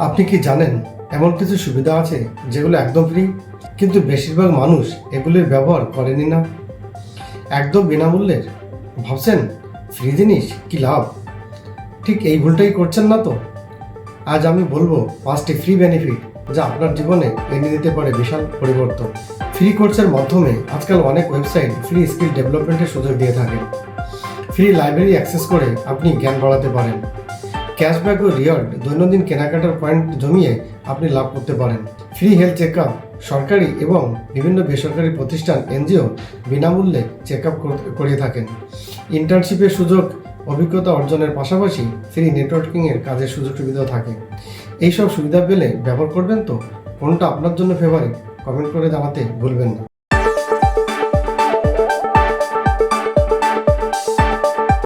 আপনি কি জানেন এমন কিছু সুবিধা আছে যেগুলো একদম ফ্রি, কিন্তু বেশিরভাগ মানুষ এগুলির ব্যবহার করেনি না। একদম বিনামূল্যের ভাবছেন ফ্রি জিনিস কি লাভ? ঠিক এই ভুলটাই করছেন না তো? আজ আমি বলবো 5টি ফ্রি বেনিফিট যা আপনার জীবনে এনে দিতে পারে বিশাল পরিবর্তন। ফ্রি কোর্সের মাধ্যমে আজকাল অনেক ওয়েবসাইট ফ্রি স্কিল ডেভেলপমেন্টের সুযোগ দিয়ে থাকে। ফ্রি লাইব্রেরি অ্যাক্সেস করে আপনি জ্ঞান বাড়াতে পারেন। ক্যাশব্যাক ও রিওয়ার্ড দৈনন্দিন কেনাকাটার পয়েন্ট জমিয়ে আপনি লাভ করতে পারেন। ফ্রি হেলথ চেক আপ, সরকারি এবং বিভিন্ন বেসরকারি প্রতিষ্ঠান এনজিও বিনামূল্যে চেক আপ করিয়ে থাকেন। ইন্টার্নশিপের সুযোগ, অভিজ্ঞতা অর্জনের পাশাপাশি ফ্রি নেটওয়ার্কিংয়ের কাজের সুযোগ সুবিধাও থাকে। এইসব সুবিধা পেলে ব্যবহার করবেন তো? কোনটা আপনার জন্য ফেভারিট কমেন্ট করে জানাতে ভুলবেন না।